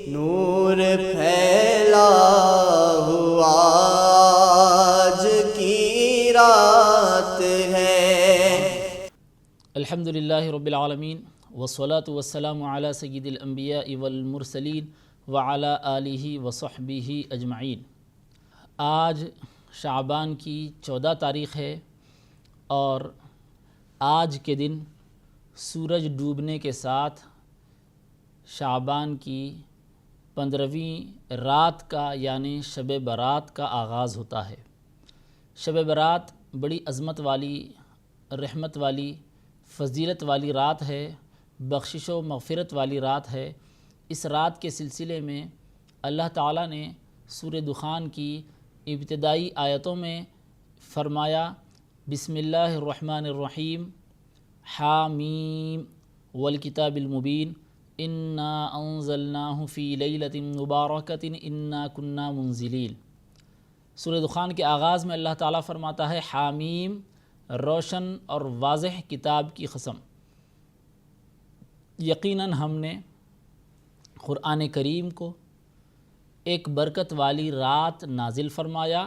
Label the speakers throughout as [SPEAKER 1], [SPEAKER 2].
[SPEAKER 1] نور پھیلا ہوا آج کی رات ہے۔
[SPEAKER 2] الحمدللہ رب العالمین والصلاة والسلام علی سید الانبیاء والمرسلین وعلی آلہ وصحبہ اجمعین۔ آج شعبان کی 14 تاریخ ہے اور آج کے دن سورج ڈوبنے کے ساتھ شعبان کی 15ویں رات کا یعنی شب برات کا آغاز ہوتا ہے۔ شب برات بڑی عظمت والی، رحمت والی، فضیلت والی رات ہے، بخشش و مغفرت والی رات ہے۔ اس رات کے سلسلے میں اللہ تعالیٰ نے سورہ دخان کی ابتدائی آیتوں میں فرمایا بسم اللہ الرحمن الرحیم حامیم والکتاب المبین انا انزلناہ فی لیلۃ مبارکۃ انا کنا منزلین۔ سورہ دخان کے آغاز میں اللہ تعالیٰ فرماتا ہے حامیم، روشن اور واضح کتاب کی قسم، یقیناً ہم نے قرآن کریم کو ایک برکت والی رات نازل فرمایا،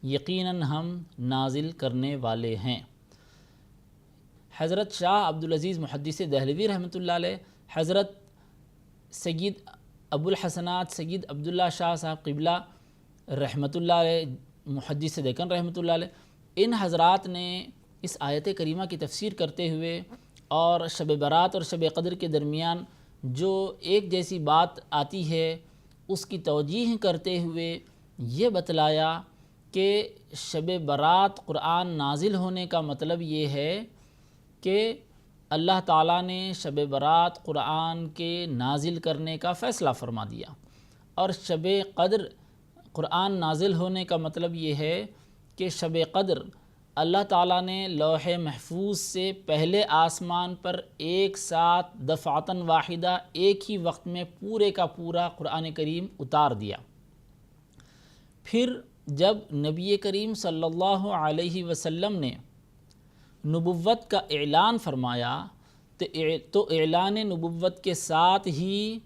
[SPEAKER 2] یقیناً ہم نازل کرنے والے ہیں۔ حضرت شاہ عبدالعزیز محدث دہلوی رحمۃ اللہ علیہ، حضرت سید ابو الحسنات سید عبداللہ شاہ صاحب قبلہ رحمۃ اللہ علیہ، محدث دکن رحمۃ اللہ علیہ، ان حضرات نے اس آیت کریمہ کی تفسیر کرتے ہوئے اور شب برات اور شب قدر کے درمیان جو ایک جیسی بات آتی ہے اس کی توجیہ کرتے ہوئے یہ بتلایا کہ شب برات قرآن نازل ہونے کا مطلب یہ ہے کہ اللہ تعالیٰ نے شب برات قرآن کے نازل کرنے کا فیصلہ فرما دیا، اور شب قدر قرآن نازل ہونے کا مطلب یہ ہے کہ شب قدر اللہ تعالیٰ نے لوح محفوظ سے پہلے آسمان پر ایک ساتھ دفعتاً واحدہ ایک ہی وقت میں پورے کا پورا قرآن کریم اتار دیا۔ پھر جب نبی کریم صلی اللہ علیہ وسلم نے نبوت کا اعلان فرمایا تو اعلان نبوت کے ساتھ ہی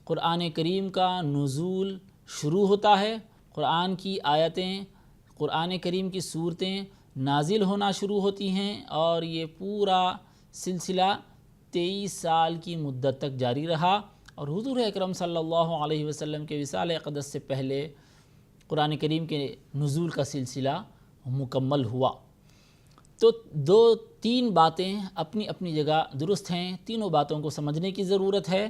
[SPEAKER 2] قرآن کریم کا نزول شروع ہوتا ہے، قرآن کی آیتیں، قرآن کریم کی صورتیں نازل ہونا شروع ہوتی ہیں، اور یہ پورا سلسلہ 23 سال کی مدت تک جاری رہا، اور حضور اکرم صلی اللہ علیہ وسلم کے وصال اقدس سے پہلے قرآن کریم کے نزول کا سلسلہ مکمل ہوا۔ تو 2-3 باتیں اپنی اپنی جگہ درست ہیں، تینوں باتوں کو سمجھنے کی ضرورت ہے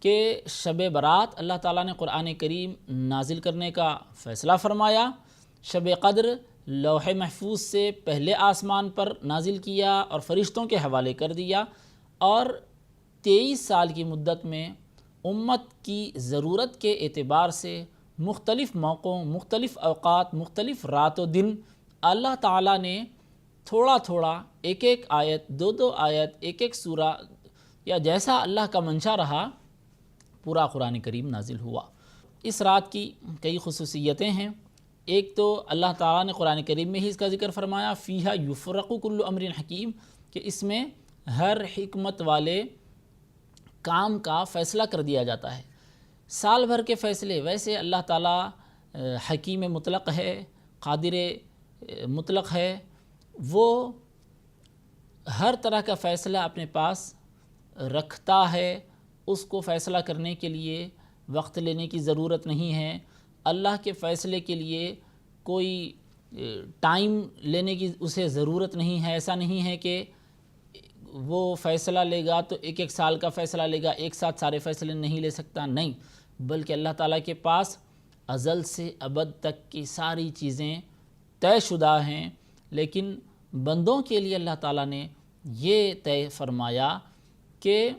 [SPEAKER 2] کہ شب برات اللہ تعالیٰ نے قرآن کریم نازل کرنے کا فیصلہ فرمایا، شب قدر لوح محفوظ سے پہلے آسمان پر نازل کیا اور فرشتوں کے حوالے کر دیا، اور 23 سال کی مدت میں امت کی ضرورت کے اعتبار سے مختلف موقعوں، مختلف اوقات، مختلف رات و دن اللہ تعالیٰ نے تھوڑا تھوڑا ایک ایک آیت، 2 آیت، ایک سورہ، یا جیسا اللہ کا منشا رہا پورا قرآن کریم نازل ہوا۔ اس رات کی کئی خصوصیتیں ہیں۔ ایک تو اللہ تعالیٰ نے قرآن کریم میں ہی اس کا ذکر فرمایا فیہا یفرق کل امر حکیم، کہ اس میں ہر حکمت والے کام کا فیصلہ کر دیا جاتا ہے۔ سال بھر کے فیصلے، ویسے اللہ تعالیٰ حکیم مطلق ہے، قادر مطلق ہے، وہ ہر طرح کا فیصلہ اپنے پاس رکھتا ہے، اس کو فیصلہ کرنے کے لیے وقت لینے کی ضرورت نہیں ہے۔ اللہ کے فیصلے کے لیے کوئی ٹائم لینے کی اسے ضرورت نہیں ہے۔ ایسا نہیں ہے کہ وہ فیصلہ لے گا تو ایک سال کا فیصلہ لے گا، ایک ساتھ سارے فیصلے نہیں لے سکتا، نہیں، بلکہ اللہ تعالیٰ کے پاس ازل سے ابد تک کی ساری چیزیں طے شدہ ہیں، لیکن بندوں کے لیے اللہ تعالیٰ نے یہ طے فرمایا کہ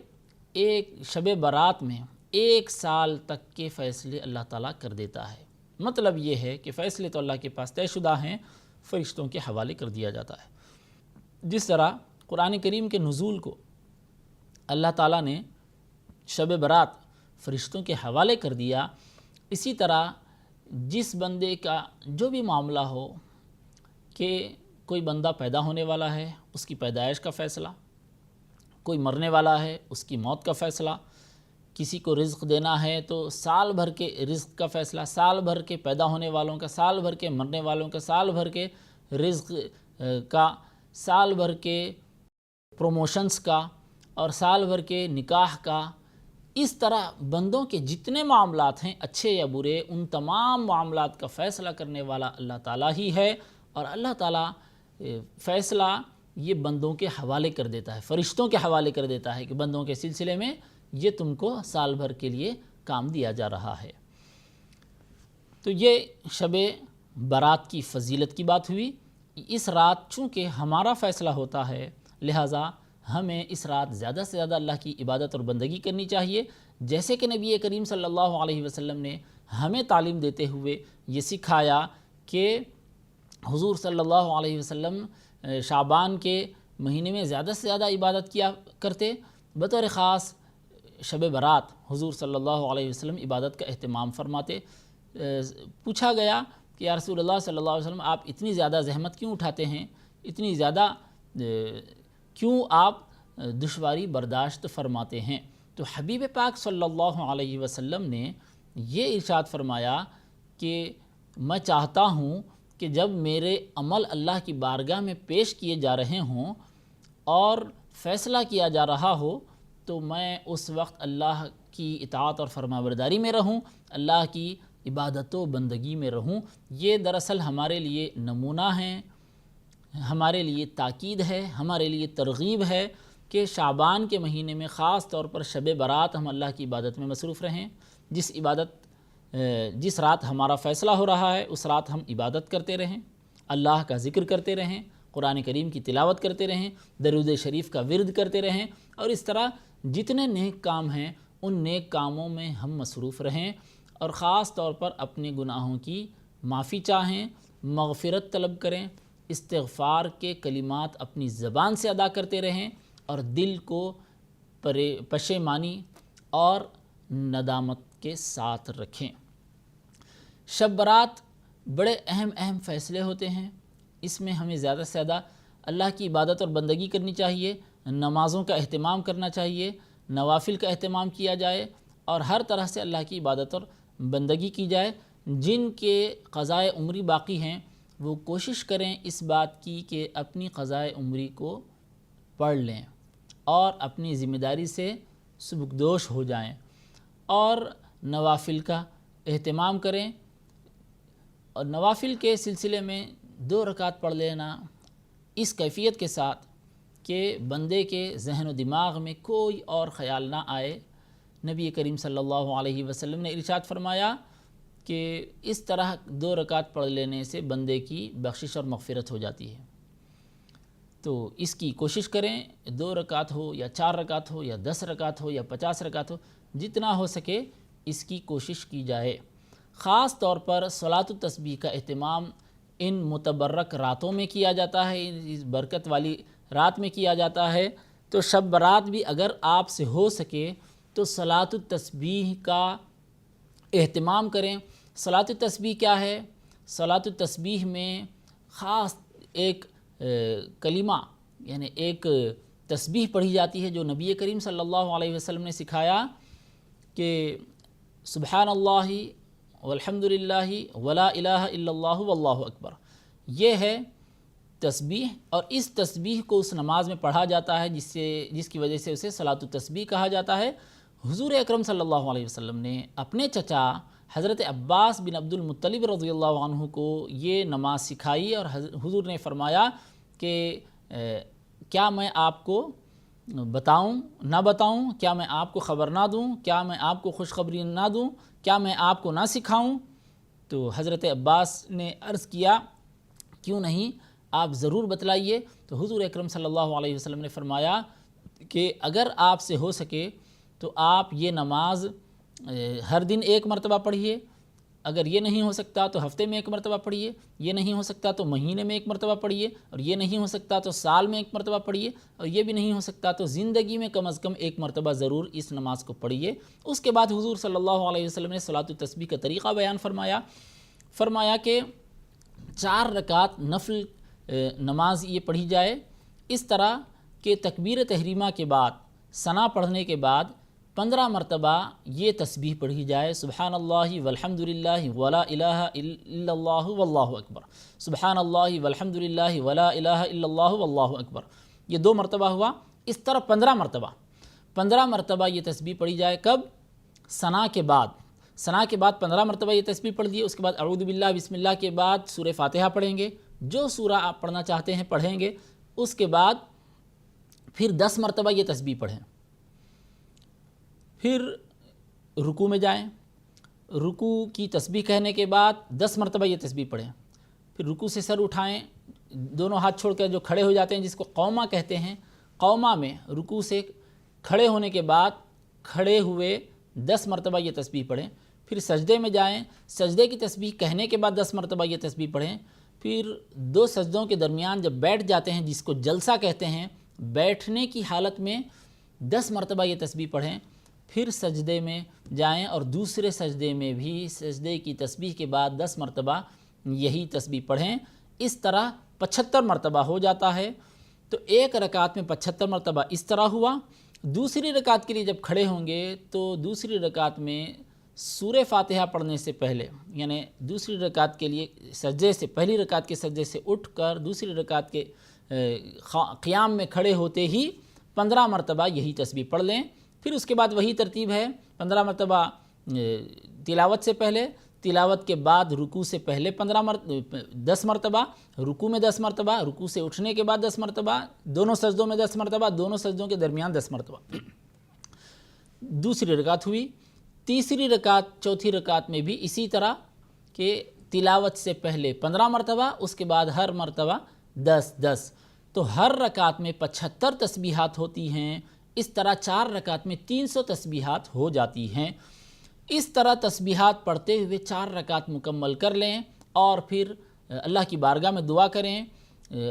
[SPEAKER 2] ایک شب برات میں 1 سال تک کے فیصلے اللہ تعالیٰ کر دیتا ہے۔ مطلب یہ ہے کہ فیصلے تو اللہ کے پاس طے شدہ ہیں، فرشتوں کے حوالے کر دیا جاتا ہے۔ جس طرح قرآن کریم کے نزول کو اللہ تعالیٰ نے شب برات فرشتوں کے حوالے کر دیا، اسی طرح جس بندے کا جو بھی معاملہ ہو کہ کوئی بندہ پیدا ہونے والا ہے، اس کی پیدائش کا فیصلہ، کوئی مرنے والا ہے، اس کی موت کا فیصلہ، کسی کو رزق دینا ہے تو سال بھر کے رزق کا فیصلہ، سال بھر کے پیدا ہونے والوں کا، سال بھر کے مرنے والوں کا، سال بھر کے رزق کا، سال بھر کے پروموشنز کا اور سال بھر کے نکاح کا، اس طرح بندوں کے جتنے معاملات ہیں اچھے یا برے، ان تمام معاملات کا فیصلہ کرنے والا اللہ تعالیٰ ہی ہے، اور اللہ تعالیٰ فیصلہ یہ بندوں کے حوالے کر دیتا ہے، فرشتوں کے حوالے کر دیتا ہے کہ بندوں کے سلسلے میں یہ تم کو سال بھر کے لیے کام دیا جا رہا ہے۔ تو یہ شب برات کی فضیلت کی بات ہوئی۔ اس رات چونکہ ہمارا فیصلہ ہوتا ہے، لہٰذا ہمیں اس رات زیادہ سے زیادہ اللہ کی عبادت اور بندگی کرنی چاہیے، جیسے کہ نبی کریم صلی اللہ علیہ وسلم نے ہمیں تعلیم دیتے ہوئے یہ سکھایا کہ حضور صلی اللہ علیہ وسلم شعبان کے مہینے میں زیادہ سے زیادہ عبادت کیا کرتے، بطور خاص شب برات حضور صلی اللہ علیہ وسلم عبادت کا اہتمام فرماتے۔ پوچھا گیا کہ یا رسول اللہ صلی اللہ علیہ وسلم آپ اتنی زیادہ زحمت کیوں اٹھاتے ہیں، اتنی زیادہ کیوں آپ دشواری برداشت فرماتے ہیں؟ تو حبیب پاک صلی اللہ علیہ وسلم نے یہ ارشاد فرمایا کہ میں چاہتا ہوں کہ جب میرے عمل اللہ کی بارگاہ میں پیش کیے جا رہے ہوں اور فیصلہ کیا جا رہا ہو تو میں اس وقت اللہ کی اطاعت اور فرمانبرداری میں رہوں، اللہ کی عبادت و بندگی میں رہوں۔ یہ دراصل ہمارے لیے نمونہ ہیں، ہمارے لیے تاکید ہے، ہمارے لیے ترغیب ہے کہ شعبان کے مہینے میں خاص طور پر شب برات ہم اللہ کی عبادت میں مصروف رہیں۔ جس رات ہمارا فیصلہ ہو رہا ہے اس رات ہم عبادت کرتے رہیں، اللہ کا ذکر کرتے رہیں، قرآن کریم کی تلاوت کرتے رہیں، درود شریف کا ورد کرتے رہیں، اور اس طرح جتنے نیک کام ہیں ان نیک کاموں میں ہم مصروف رہیں، اور خاص طور پر اپنے گناہوں کی معافی چاہیں، مغفرت طلب کریں، استغفار کے کلمات اپنی زبان سے ادا کرتے رہیں، اور دل کو پشیمانی اور ندامت کے ساتھ رکھیں۔ شب برات بڑے اہم فیصلے ہوتے ہیں، اس میں ہمیں زیادہ سے زیادہ اللہ کی عبادت اور بندگی کرنی چاہیے، نمازوں کا اہتمام کرنا چاہیے، نوافل کا اہتمام کیا جائے، اور ہر طرح سے اللہ کی عبادت اور بندگی کی جائے۔ جن کے قضائے عمری باقی ہیں وہ کوشش کریں اس بات کی کہ اپنی قضائے عمری کو پڑھ لیں اور اپنی ذمہ داری سے سبکدوش ہو جائیں، اور نوافل کا اہتمام کریں۔ اور نوافل کے سلسلے میں 2 رکعت پڑھ لینا اس کیفیت کے ساتھ کہ بندے کے ذہن و دماغ میں کوئی اور خیال نہ آئے۔ نبی کریم صلی اللہ علیہ وسلم نے ارشاد فرمایا کہ اس طرح 2 رکعت پڑھ لینے سے بندے کی بخشش اور مغفرت ہو جاتی ہے۔ تو اس کی کوشش کریں، 2 رکعت ہو یا 4 رکعت ہو یا 10 رکعت ہو یا 50 رکعت ہو، جتنا ہو سکے اس کی کوشش کی جائے۔ خاص طور پر صلاۃ التسبیح کا اہتمام ان متبرک راتوں میں کیا جاتا ہے، اس برکت والی رات میں کیا جاتا ہے۔ تو شب برات بھی اگر آپ سے ہو سکے تو صلاۃ التسبیح کا اہتمام کریں۔ صلاۃ التسبیح کیا ہے؟ صلاۃ التسبیح میں خاص ایک کلمہ یعنی ایک تسبیح پڑھی جاتی ہے جو نبی کریم صلی اللہ علیہ وسلم نے سکھایا کہ سبحان اللہ والحمد للہ ولا الہ الا اللہ واللہ اکبر۔ یہ ہے تسبیح، اور اس تسبیح کو اس نماز میں پڑھا جاتا ہے جس کی وجہ سے اسے صلاۃ التسبیح کہا جاتا ہے۔ حضور اکرم صلی اللہ علیہ وسلم نے اپنے چچا حضرت عباس بن عبد المطلب رضی اللہ عنہ کو یہ نماز سکھائی، اور حضور نے فرمایا کہ کیا میں آپ کو بتاؤں نہ بتاؤں، کیا میں آپ کو خبر نہ دوں، کیا میں آپ کو خوشخبری نہ دوں، کیا میں آپ کو نہ سکھاؤں؟ تو حضرت عباس نے عرض کیا کیوں نہیں، آپ ضرور بتلائیے۔ تو حضور اکرم صلی اللہ علیہ وسلم نے فرمایا کہ اگر آپ سے ہو سکے تو آپ یہ نماز ہر دن 1 مرتبہ پڑھیے، اگر یہ نہیں ہو سکتا تو ہفتے میں 1 مرتبہ پڑھیے، یہ نہیں ہو سکتا تو مہینے میں 1 مرتبہ پڑھیے، اور یہ نہیں ہو سکتا تو سال میں 1 مرتبہ پڑھیے، اور یہ بھی نہیں ہو سکتا تو زندگی میں کم از کم 1 مرتبہ ضرور اس نماز کو پڑھیے۔ اس کے بعد حضور صلی اللہ علیہ وسلم نے صلاۃ التسبیح کا طریقہ بیان فرمایا کہ 4 رکعت نفل نماز یہ پڑھی جائے، اس طرح کہ تکبیر تحریمہ کے بعد ثنا پڑھنے کے بعد 15 مرتبہ یہ تسبیح پڑھی جائے، سبحان اللہ والحمد للہ ولا الہ الا اللہ واللہ اکبر، سبحان اللہ والحمد للہ ولا الہ الا اللہ واللہ اکبر، یہ 2 مرتبہ ہوا۔ اس طرح 15 مرتبہ یہ تسبیح پڑھی جائے۔ کب؟ ثنا کے بعد 15 مرتبہ یہ تسبیح پڑھ دیے، اس کے بعد اعوذ باللہ بسم اللہ کے بعد سورہ فاتحہ پڑھیں گے، جو سورہ آپ پڑھنا چاہتے ہیں پڑھیں گے، اس کے بعد پھر 10 مرتبہ یہ تسبیح پڑھیں، پھر رکوع میں جائیں، رکوع کی تسبیح کہنے کے بعد 10 مرتبہ یہ تسبیح پڑھیں، پھر رکوع سے سر اٹھائیں، دونوں ہاتھ چھوڑ کر جو کھڑے ہو جاتے ہیں جس کو قومہ کہتے ہیں، قومہ میں رکوع سے کھڑے ہونے کے بعد کھڑے ہوئے 10 مرتبہ یہ تسبیح پڑھیں، پھر سجدے میں جائیں، سجدے کی تسبیح کہنے کے بعد 10 مرتبہ یہ تسبیح پڑھیں، پھر 2 سجدوں کے درمیان جب بیٹھ جاتے ہیں جس کو جلسہ کہتے ہیں، بیٹھنے کی حالت میں 10 مرتبہ یہ تسبیح پڑھیں، پھر سجدے میں جائیں اور دوسرے سجدے میں بھی سجدے کی تسبیح کے بعد 10 مرتبہ یہی تسبیح پڑھیں۔ اس طرح 75 مرتبہ ہو جاتا ہے۔ تو ایک رکعت میں 75 مرتبہ اس طرح ہوا۔ دوسری رکعت کے لیے جب کھڑے ہوں گے تو دوسری رکعت میں سورہ فاتحہ پڑھنے سے پہلے، یعنی دوسری رکعت کے لیے سجدے سے، پہلی رکعت کے سجدے سے اٹھ کر دوسری رکعت کے قیام میں کھڑے ہوتے ہی 15 مرتبہ یہی تسبیح پڑھ لیں۔ پھر اس کے بعد وہی ترتیب ہے، 15 مرتبہ تلاوت سے پہلے، تلاوت کے بعد رکوع سے پہلے 10 مرتبہ، رکوع میں 10 مرتبہ، رکوع سے اٹھنے کے بعد 10 مرتبہ، دونوں سجدوں میں 10 مرتبہ، دونوں سجدوں کے درمیان 10 مرتبہ۔ دوسری رکعت ہوئی، تیسری رکعت، چوتھی رکعت میں بھی اسی طرح کہ تلاوت سے پہلے 15 مرتبہ، اس کے بعد ہر مرتبہ 10 تو ہر رکعت میں 75 تسبیحات ہوتی ہیں۔ اس طرح 4 رکعت میں 300 تسبیحات ہو جاتی ہیں۔ اس طرح تسبیحات پڑھتے ہوئے 4 رکعت مکمل کر لیں اور پھر اللہ کی بارگاہ میں دعا کریں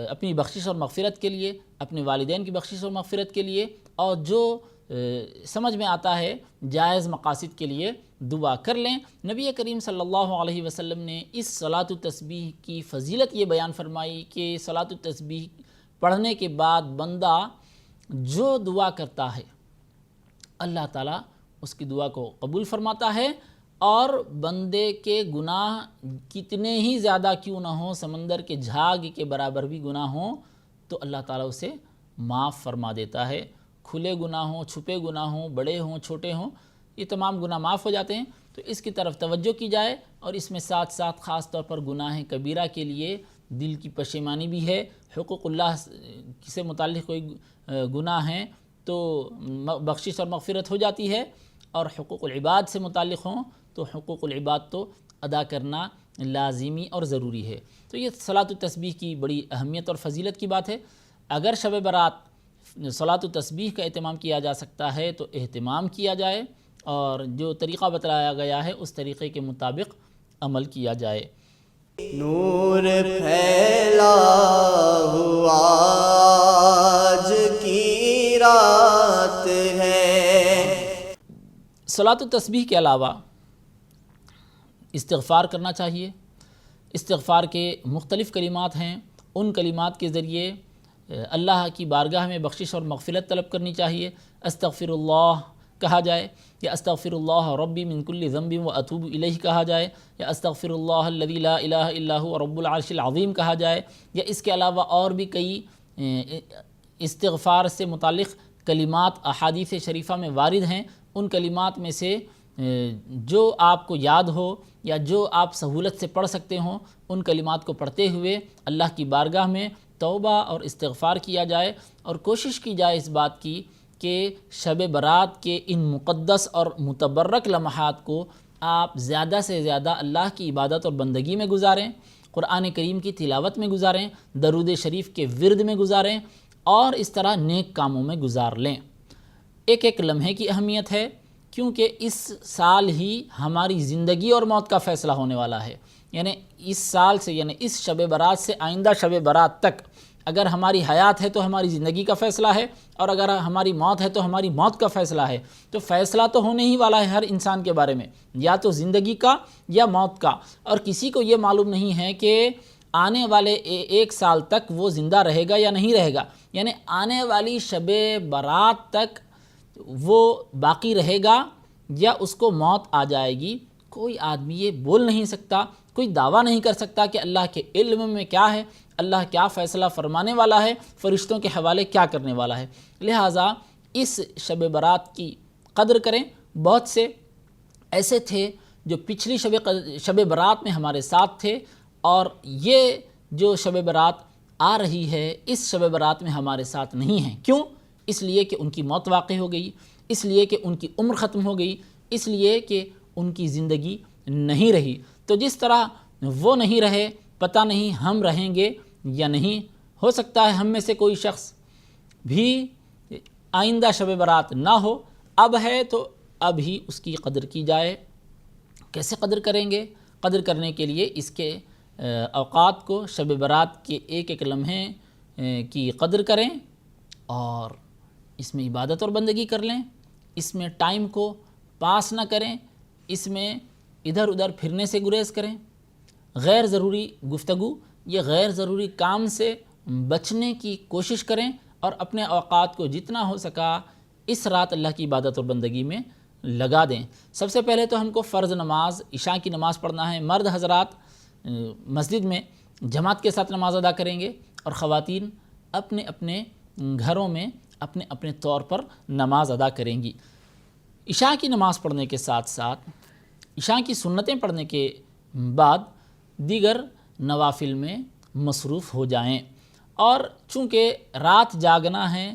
[SPEAKER 2] اپنی بخشش اور مغفرت کے لیے، اپنے والدین کی بخشش اور مغفرت کے لیے، اور جو سمجھ میں آتا ہے جائز مقاصد کے لیے دعا کر لیں۔ نبی کریم صلی اللہ علیہ وسلم نے اس صلاۃ التسبیح کی فضیلت یہ بیان فرمائی کہ صلاۃ التسبیح پڑھنے کے بعد بندہ جو دعا کرتا ہے اللہ تعالیٰ اس کی دعا کو قبول فرماتا ہے، اور بندے کے گناہ کتنے ہی زیادہ کیوں نہ ہوں، سمندر کے جھاگ کے برابر بھی گناہ ہوں تو اللہ تعالیٰ اسے معاف فرما دیتا ہے۔ کھلے گناہ ہوں، چھپے گناہ ہوں، بڑے ہوں، چھوٹے ہوں، یہ تمام گناہ معاف ہو جاتے ہیں۔ تو اس کی طرف توجہ کی جائے، اور اس میں ساتھ ساتھ خاص طور پر گناہ کبیرہ کے لیے دل کی پشیمانی بھی ہے۔ حقوق اللہ سے متعلق کوئی گناہ ہیں تو بخشش اور مغفرت ہو جاتی ہے، اور حقوق العباد سے متعلق ہوں تو حقوق العباد تو ادا کرنا لازمی اور ضروری ہے۔ تو یہ صلاۃ التسبیح کی بڑی اہمیت اور فضیلت کی بات ہے۔ اگر شب برات صلاۃ التسبیح کا اہتمام کیا جا سکتا ہے تو اہتمام کیا جائے، اور جو طریقہ بتلایا گیا ہے اس طریقے کے مطابق عمل کیا جائے۔
[SPEAKER 1] نور پھیلا ہوا آج کی رات ہے۔
[SPEAKER 2] صلاۃ التسبیح کے علاوہ استغفار کرنا چاہیے۔ استغفار کے مختلف کلمات ہیں، ان کلمات کے ذریعے اللہ کی بارگاہ میں بخشش اور مغفرت طلب کرنی چاہیے۔ استغفر اللہ کہا جائے، یا استغفر اللہ ربی من کل ذنب و اتوب الیہ کہا جائے، یا استغفر اللہ الذی لا الہ الا هو رب العرش العظیم کہا جائے، یا اس کے علاوہ اور بھی کئی استغفار سے متعلق کلمات احادیث شریفہ میں وارد ہیں۔ ان کلمات میں سے جو آپ کو یاد ہو یا جو آپ سہولت سے پڑھ سکتے ہوں، ان کلمات کو پڑھتے ہوئے اللہ کی بارگاہ میں توبہ اور استغفار کیا جائے، اور کوشش کی جائے اس بات کی کہ شب برات کے ان مقدس اور متبرک لمحات کو آپ زیادہ سے زیادہ اللہ کی عبادت اور بندگی میں گزاریں، قرآن کریم کی تلاوت میں گزاریں، درود شریف کے ورد میں گزاریں، اور اس طرح نیک کاموں میں گزار لیں۔ ایک ایک لمحے کی اہمیت ہے، کیونکہ اس سال ہی ہماری زندگی اور موت کا فیصلہ ہونے والا ہے۔ یعنی اس سال سے، یعنی اس شب برات سے آئندہ شب برات تک اگر ہماری حیات ہے تو ہماری زندگی کا فیصلہ ہے، اور اگر ہماری موت ہے تو ہماری موت کا فیصلہ ہے۔ تو فیصلہ تو ہونے ہی والا ہے ہر انسان کے بارے میں، یا تو زندگی کا یا موت کا، اور کسی کو یہ معلوم نہیں ہے کہ آنے والے 1 سال تک وہ زندہ رہے گا یا نہیں رہے گا۔ یعنی آنے والی شب برات تک وہ باقی رہے گا یا اس کو موت آ جائے گی، کوئی آدمی یہ بول نہیں سکتا، کوئی دعویٰ نہیں کر سکتا کہ اللہ کے علم میں کیا ہے، اللہ کیا فیصلہ فرمانے والا ہے، فرشتوں کے حوالے کیا کرنے والا ہے۔ لہٰذا اس شب برات کی قدر کریں۔ بہت سے ایسے تھے جو پچھلی شب برات میں ہمارے ساتھ تھے، اور یہ جو شب برات آ رہی ہے اس شب برات میں ہمارے ساتھ نہیں ہیں۔ کیوں؟ اس لیے کہ ان کی موت واقع ہو گئی، اس لیے کہ ان کی عمر ختم ہو گئی، اس لیے کہ ان کی زندگی نہیں رہی۔ تو جس طرح وہ نہیں رہے، پتہ نہیں ہم رہیں گے یا نہیں۔ ہو سکتا ہے ہم میں سے کوئی شخص بھی آئندہ شب برات نہ ہو، اب ہے تو اب ہی اس کی قدر کی جائے۔ کیسے قدر کریں گے؟ قدر کرنے کے لیے اس کے اوقات کو، شب برات کے ایک ایک لمحے کی قدر کریں، اور اس میں عبادت اور بندگی کر لیں، اس میں ٹائم کو پاس نہ کریں، اس میں ادھر ادھر پھرنے سے گریز کریں، غیر ضروری گفتگو یا غیر ضروری کام سے بچنے کی کوشش کریں، اور اپنے اوقات کو جتنا ہو سکا اس رات اللہ کی عبادت اور بندگی میں لگا دیں۔ سب سے پہلے تو ہم کو فرض نماز عشاء کی نماز پڑھنا ہے۔ مرد حضرات مسجد میں جماعت کے ساتھ نماز ادا کریں گے، اور خواتین اپنے اپنے گھروں میں اپنے اپنے طور پر نماز ادا کریں گی۔ عشاء کی نماز پڑھنے کے ساتھ ساتھ عشاء کی سنتیں پڑھنے کے بعد دیگر نوافل میں مصروف ہو جائیں۔ اور چونکہ رات جاگنا ہے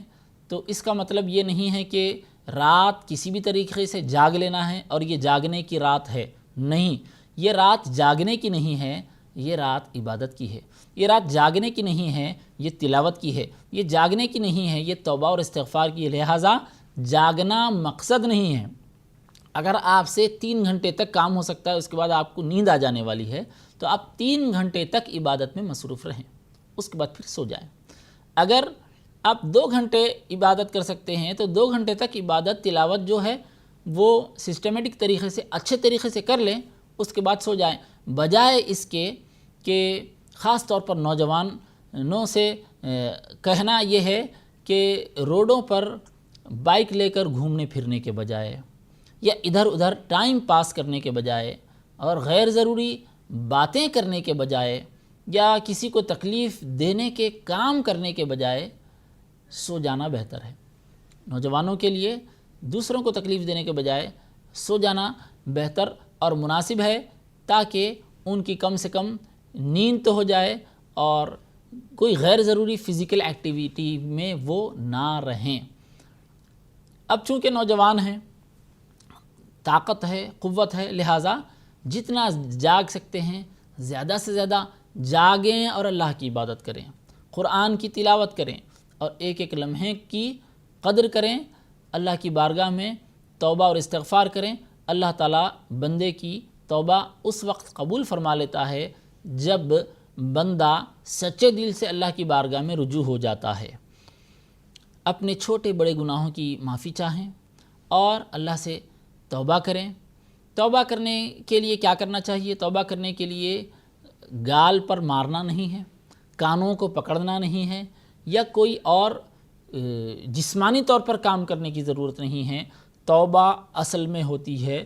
[SPEAKER 2] تو اس کا مطلب یہ نہیں ہے کہ رات کسی بھی طریقے سے جاگ لینا ہے اور یہ جاگنے کی رات ہے، نہیں، یہ رات جاگنے کی نہیں ہے، یہ رات عبادت کی ہے۔ یہ رات جاگنے کی نہیں ہے، یہ تلاوت کی ہے۔ یہ جاگنے کی نہیں ہے، یہ توبہ اور استغفار کی ہے۔ لہٰذا جاگنا مقصد نہیں ہے۔ اگر آپ سے 3 گھنٹے تک کام ہو سکتا ہے، اس کے بعد آپ کو نیند آ جانے والی ہے، تو آپ 3 گھنٹے تک عبادت میں مصروف رہیں، اس کے بعد پھر سو جائیں۔ اگر آپ 2 گھنٹے عبادت کر سکتے ہیں تو 2 گھنٹے تک عبادت تلاوت جو ہے وہ سسٹمیٹک طریقے سے، اچھے طریقے سے کر لیں، اس کے بعد سو جائیں، بجائے اس کے کہ خاص طور پر نوجوانوں سے کہنا یہ ہے کہ روڈوں پر بائک لے کر گھومنے پھرنے کے بجائے یا ادھر ادھر ٹائم پاس کرنے کے بجائے اور غیر ضروری باتیں کرنے کے بجائے یا کسی کو تکلیف دینے کے کام کرنے کے بجائے سو جانا بہتر ہے۔ نوجوانوں کے لیے دوسروں کو تکلیف دینے کے بجائے سو جانا بہتر اور مناسب ہے، تاکہ ان کی کم سے کم نیند تو ہو جائے اور کوئی غیر ضروری فزیکل ایکٹیویٹی میں وہ نہ رہیں۔ اب چونکہ نوجوان ہیں، طاقت ہے، قوت ہے، لہٰذا جتنا جاگ سکتے ہیں زیادہ سے زیادہ جاگیں اور اللہ کی عبادت کریں، قرآن کی تلاوت کریں اور ایک ایک لمحے کی قدر کریں، اللہ کی بارگاہ میں توبہ اور استغفار کریں۔ اللہ تعالیٰ بندے کی توبہ اس وقت قبول فرما لیتا ہے جب بندہ سچے دل سے اللہ کی بارگاہ میں رجوع ہو جاتا ہے۔ اپنے چھوٹے بڑے گناہوں کی معافی چاہیں اور اللہ سے توبہ کریں۔ توبہ کرنے کے لیے کیا کرنا چاہیے؟ توبہ کرنے کے لیے گال پر مارنا نہیں ہے، کانوں کو پکڑنا نہیں ہے، یا کوئی اور جسمانی طور پر کام کرنے کی ضرورت نہیں ہے۔ توبہ اصل میں ہوتی ہے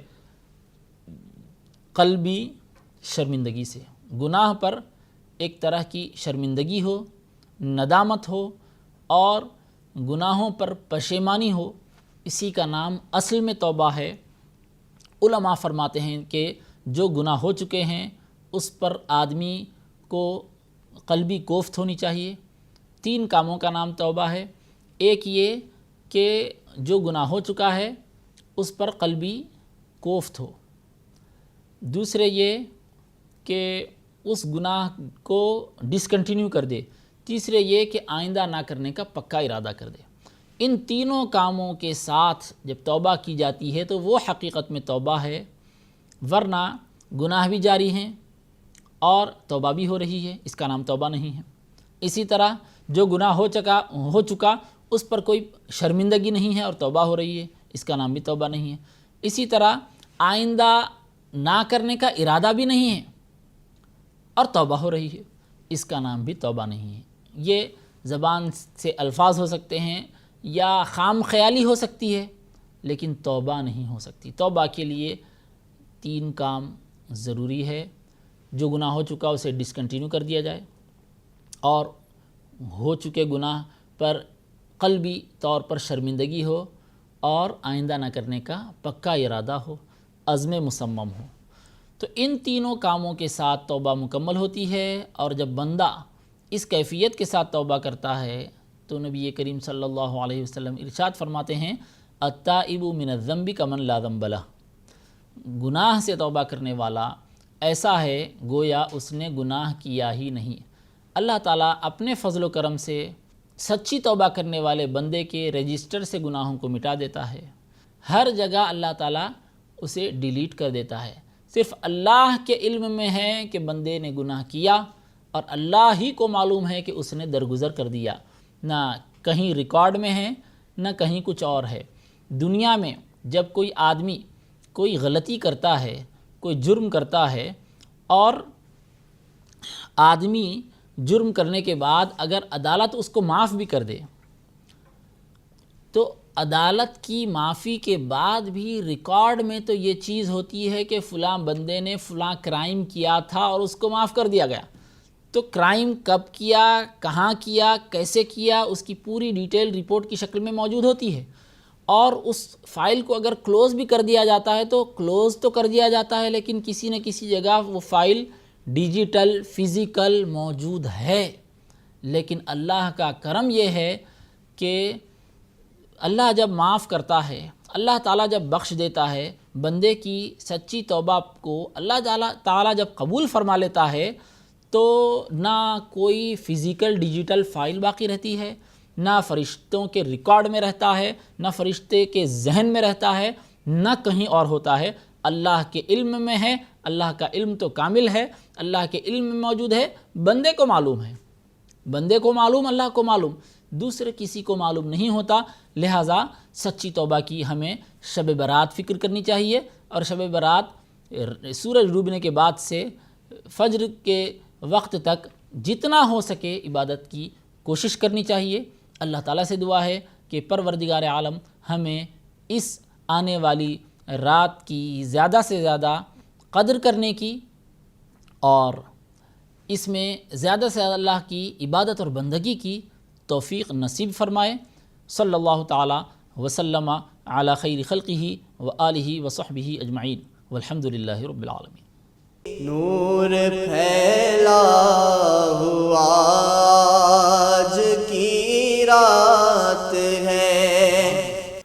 [SPEAKER 2] قلبی شرمندگی سے۔ گناہ پر ایک طرح کی شرمندگی ہو، ندامت ہو اور گناہوں پر پشیمانی ہو، اسی کا نام اصل میں توبہ ہے۔ علماء فرماتے ہیں کہ جو گناہ ہو چکے ہیں اس پر آدمی کو قلبی کوفت ہونی چاہیے۔ 3 کاموں کا نام توبہ ہے۔ ایک یہ کہ جو گناہ ہو چکا ہے اس پر قلبی کوفت ہو، دوسرے یہ کہ اس گناہ کو ڈسکنٹینیو کر دے، تیسرے یہ کہ آئندہ نہ کرنے کا پکا ارادہ کر دے۔ ان تینوں کاموں کے ساتھ جب توبہ کی جاتی ہے تو وہ حقیقت میں توبہ ہے، ورنہ گناہ بھی جاری ہیں اور توبہ بھی ہو رہی ہے، اس کا نام توبہ نہیں ہے۔ اسی طرح جو گناہ ہو چکا اس پر کوئی شرمندگی نہیں ہے اور توبہ ہو رہی ہے، اس کا نام بھی توبہ نہیں ہے۔ اسی طرح آئندہ نہ کرنے کا ارادہ بھی نہیں ہے اور توبہ ہو رہی ہے، اس کا نام بھی توبہ نہیں ہے۔ یہ زبان سے الفاظ ہو سکتے ہیں یا خام خیالی ہو سکتی ہے، لیکن توبہ نہیں ہو سکتی۔ توبہ کے لیے 3 کام ضروری ہے۔ جو گناہ ہو چکا اسے ڈسکنٹینیو کر دیا جائے، اور ہو چکے گناہ پر قلبی طور پر شرمندگی ہو، اور آئندہ نہ کرنے کا پکا ارادہ ہو، عزم مصمم ہو۔ تو ان تینوں کاموں کے ساتھ توبہ مکمل ہوتی ہے، اور جب بندہ اس کیفیت کے ساتھ توبہ کرتا ہے تو نبی کریم صلی اللہ علیہ وسلم ارشاد فرماتے ہیں التائب من الذنب کمن لا ذنب لہ، گناہ سے توبہ کرنے والا ایسا ہے گویا اس نے گناہ کیا ہی نہیں۔ اللہ تعالیٰ اپنے فضل و کرم سے سچی توبہ کرنے والے بندے کے رجسٹر سے گناہوں کو مٹا دیتا ہے، ہر جگہ اللہ تعالیٰ اسے ڈیلیٹ کر دیتا ہے۔ صرف اللہ کے علم میں ہے کہ بندے نے گناہ کیا، اور اللہ ہی کو معلوم ہے کہ اس نے درگزر کر دیا، نہ کہیں ریکارڈ میں ہے نہ کہیں کچھ اور ہے۔ دنیا میں جب کوئی آدمی کوئی غلطی کرتا ہے، کوئی جرم کرتا ہے، اور آدمی جرم کرنے کے بعد اگر عدالت اس کو معاف بھی کر دے، تو عدالت کی معافی کے بعد بھی ریکارڈ میں تو یہ چیز ہوتی ہے کہ فلاں بندے نے فلاں کرائم کیا تھا اور اس کو معاف کر دیا گیا۔ تو کرائم کب کیا، کہاں کیا، کیسے کیا، اس کی پوری ڈیٹیل رپورٹ کی شکل میں موجود ہوتی ہے، اور اس فائل کو اگر کلوز بھی کر دیا جاتا ہے تو کلوز تو کر دیا جاتا ہے، لیکن کسی نہ کسی جگہ وہ فائل ڈیجیٹل فزیکل موجود ہے۔ لیکن اللہ کا کرم یہ ہے کہ اللہ جب معاف کرتا ہے، اللہ تعالیٰ جب بخش دیتا ہے، بندے کی سچی توبہ کو اللہ تعالیٰ جب قبول فرما لیتا ہے، تو نہ کوئی فزیکل ڈیجیٹل فائل باقی رہتی ہے، نہ فرشتوں کے ریکارڈ میں رہتا ہے، نہ فرشتے کے ذہن میں رہتا ہے، نہ کہیں اور ہوتا ہے، اللہ کے علم میں ہے۔ اللہ کا علم تو کامل ہے، اللہ کے علم میں موجود ہے، بندے کو معلوم ہے، بندے کو معلوم، اللہ کو معلوم، دوسرے کسی کو معلوم نہیں ہوتا۔ لہٰذا سچی توبہ کی ہمیں شب برات فکر کرنی چاہیے، اور شب برات سورج ڈوبنے کے بعد سے فجر کے وقت تک جتنا ہو سکے عبادت کی کوشش کرنی چاہیے۔ اللہ تعالیٰ سے دعا ہے کہ پروردگار عالم ہمیں اس آنے والی رات کی زیادہ سے زیادہ قدر کرنے کی، اور اس میں زیادہ سے زیادہ اللہ کی عبادت اور بندگی کی توفیق نصیب فرمائے۔ صلی اللہ تعالی وسلم علی خیر خلقہ وآلہ وصحبہ اجمعین، والحمد للہ رب العالمین۔
[SPEAKER 1] نور پھیلا ہوا آج کی رات